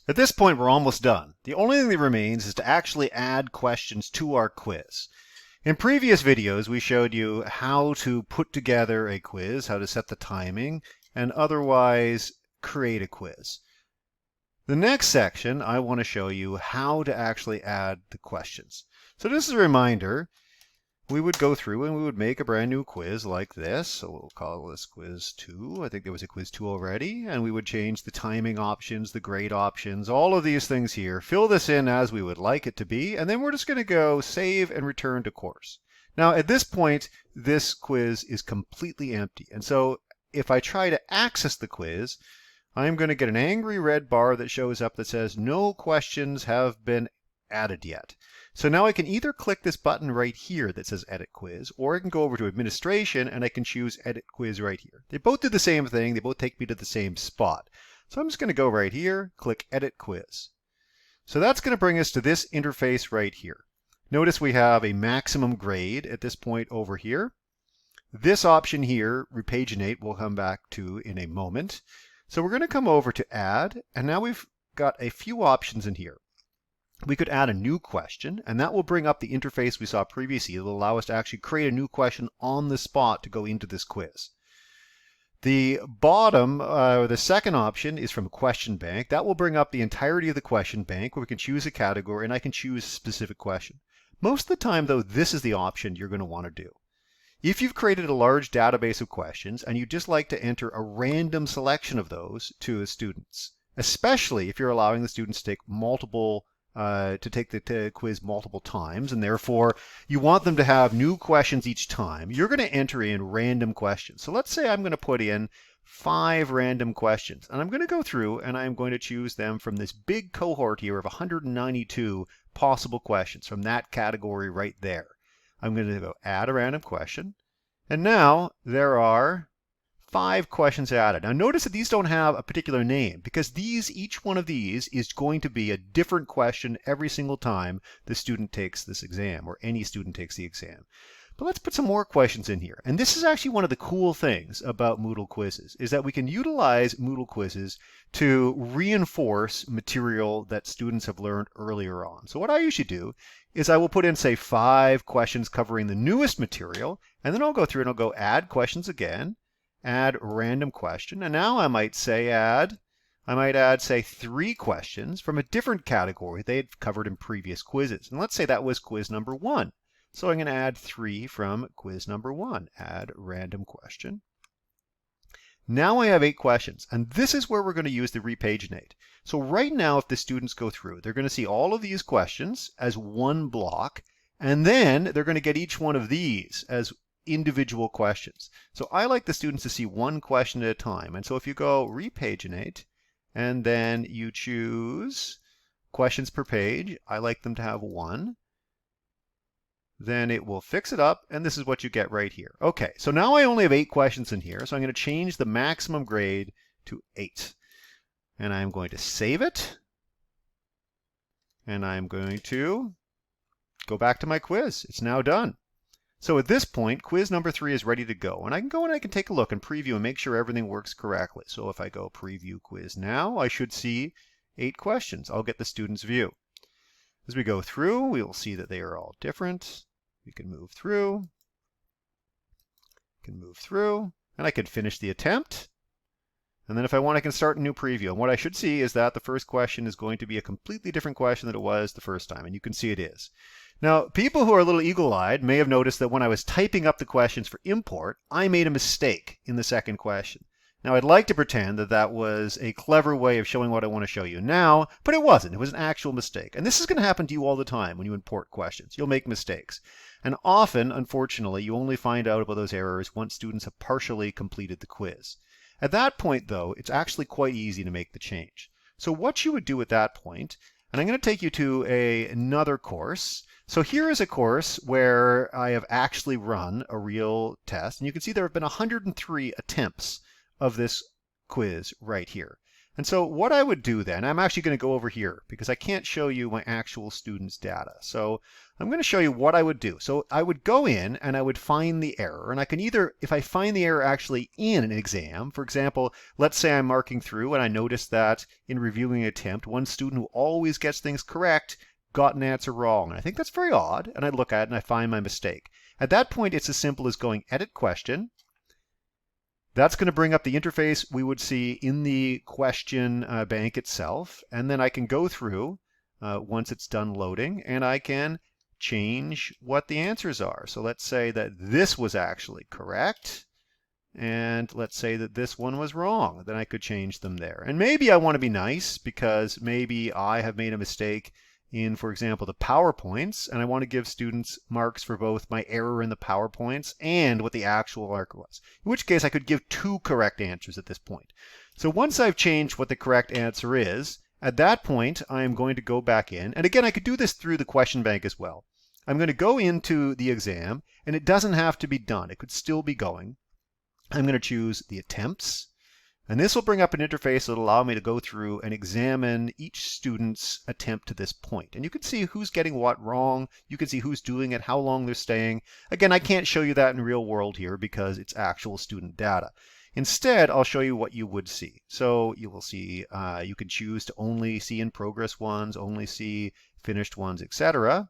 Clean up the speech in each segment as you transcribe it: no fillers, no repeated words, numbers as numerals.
At this point, we're almost done. The only thing that remains is to actually add questions to our quiz. In previous videos, we showed you how to put together a quiz, how to set the timing, and otherwise create a quiz. The next section, I want to show you how to actually add the questions. So this is a reminder. We would go through and we would make a brand new quiz like this. So we'll call this quiz 2. I think there was a quiz 2 already. And we would change the timing options, the grade options, all of these things here. Fill this in as we would like it to be. And then we're just going to go save and return to course. Now at this point, this quiz is completely empty. And so if I try to access the quiz, I'm going to get an angry red bar that shows up that says no questions have been added yet. So now I can either click this button right here that says Edit Quiz, or I can go over to Administration and I can choose Edit Quiz right here. They both do the same thing. They both take me to the same spot. So I'm just going to go right here, click Edit Quiz. So that's going to bring us to this interface right here. Notice we have a maximum grade at this point over here. This option here, Repay Junaid, we'll come back to in a moment. So we're going to come over to Add, and now we've got a few options in here. We could add a new question, and that will bring up the interface we saw previously. It will allow us to actually create a new question on the spot to go into this quiz. The bottom, the second option is from Question Bank. That will bring up the entirety of the question bank where we can choose a category and I can choose a specific question. Most of the time, though, this is the option you're going to want to do. If you've created a large database of questions and you just like to enter a random selection of those to students, especially if you're allowing the students to take the quiz multiple times, and therefore you want them to have new questions each time, you're going to enter in random questions. So let's say I'm going to put in 5 random questions, and I'm going to go through and I'm going to choose them from this big cohort here of 192 possible questions from that category right there. I'm going to go add a random question, and now there are 5 questions added. Now notice that these don't have a particular name because each one of these is going to be a different question every single time the student takes this exam, or any student takes the exam. But let's put some more questions in here. And this is actually one of the cool things about Moodle quizzes, is that we can utilize Moodle quizzes to reinforce material that students have learned earlier on. So what I usually do is I will put in, say, 5 questions covering the newest material, and then I'll go through and I'll go add questions again, add random question, and now I might add, say, 3 questions from a different category they had covered in previous quizzes. And let's say that was quiz number 1. So I'm going to add 3 from quiz number 1, add random question. Now I have 8 questions, and this is where we're going to use the Repay Junaid. So right now, if the students go through, they're going to see all of these questions as one block, and then they're going to get each one of these as individual questions. So I like the students to see one question at a time. And so if you go Repay Junaid and then you choose questions per page, I like them to have 1. Then it will fix it up, and this is what you get right here. Okay, so now I only have 8 questions in here, so I'm going to change the maximum grade to 8. And I'm going to save it. And I'm going to go back to my quiz. It's now done. So at this point, quiz number 3 is ready to go. And I can go and I can take a look and preview and make sure everything works correctly. So if I go preview quiz now, I should see 8 questions. I'll get the student's view. As we go through, we will see that they are all different. We can move through, and I can finish the attempt. And then if I want, I can start a new preview. And what I should see is that the first question is going to be a completely different question than it was the first time. And you can see it is. Now, people who are a little eagle-eyed may have noticed that when I was typing up the questions for import, I made a mistake in the second question. Now, I'd like to pretend that that was a clever way of showing what I want to show you now, but it wasn't. It was an actual mistake. And this is going to happen to you all the time when you import questions. You'll make mistakes. And often, unfortunately, you only find out about those errors once students have partially completed the quiz. At that point, though, it's actually quite easy to make the change. So what you would do at that point, and I'm going to take you to another course. So here is a course where I have actually run a real test. And you can see there have been 103 attempts of this quiz right here. And so what I would do then, I'm actually going to go over here because I can't show you my actual students' data. So I'm going to show you what I would do. So I would go in and I would find the error. And I can either, if I find the error actually in an exam, for example, let's say I'm marking through and I notice that in reviewing an attempt, one student who always gets things correct got an answer wrong. And I think that's very odd. And I look at it and I find my mistake. At that point, it's as simple as going edit question. That's going to bring up the interface we would see in the question bank itself. And then I can go through once it's done loading and I can change what the answers are. So let's say that this was actually correct. And let's say that this one was wrong. Then I could change them there. And maybe I want to be nice because maybe I have made a mistake in, for example, the PowerPoints, and I want to give students marks for both my error in the PowerPoints and what the actual mark was, in which case I could give 2 correct answers at this point. So once I've changed what the correct answer is, at that point I am going to go back in, and again I could do this through the question bank as well. I'm going to go into the exam, and it doesn't have to be done. It could still be going. I'm going to choose the attempts. And this will bring up an interface that will allow me to go through and examine each student's attempt to this point. And you can see who's getting what wrong. You can see who's doing it, how long they're staying. Again, I can't show you that in real world here because it's actual student data. Instead, I'll show you what you would see. So you will see, you can choose to only see in progress ones, only see finished ones, etc.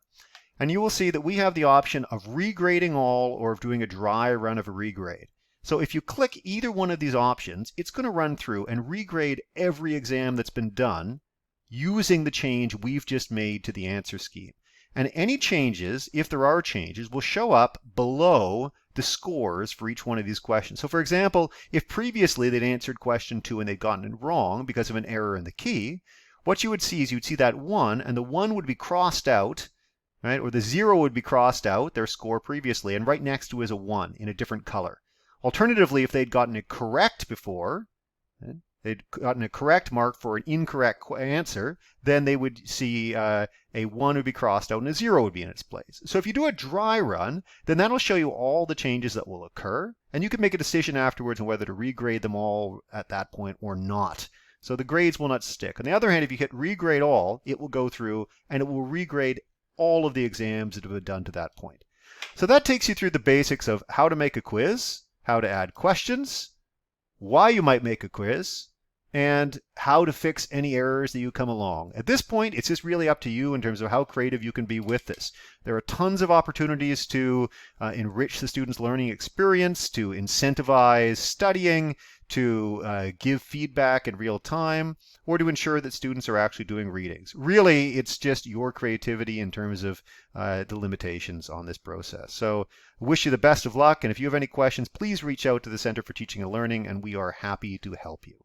And you will see that we have the option of regrading all or of doing a dry run of a regrade. So if you click either one of these options, it's going to run through and regrade every exam that's been done using the change we've just made to the answer scheme. And any changes, if there are changes, will show up below the scores for each one of these questions. So for example, if previously they'd answered question 2 and they'd gotten it wrong because of an error in the key, what you would see is you'd see that 1, and the 1 would be crossed out, right? Or the 0 would be crossed out, their score previously, and right next to is a 1 in a different color. Alternatively, if they'd gotten it correct before, they'd gotten a correct mark for an incorrect answer, then they would see a 1 would be crossed out and a 0 would be in its place. So if you do a dry run, then that'll show you all the changes that will occur, and you can make a decision afterwards on whether to regrade them all at that point or not. So the grades will not stick. On the other hand, if you hit regrade all, it will go through and it will regrade all of the exams that have been done to that point. So that takes you through the basics of how to make a quiz, how to add questions, why you might make a quiz, and how to fix any errors that you come along. At this point, it's just really up to you in terms of how creative you can be with this. There are tons of opportunities to enrich the student's learning experience, to incentivize studying, to give feedback in real time, or to ensure that students are actually doing readings. Really, it's just your creativity in terms of the limitations on this process. So I wish you the best of luck, and if you have any questions, please reach out to the Center for Teaching and Learning, and we are happy to help you.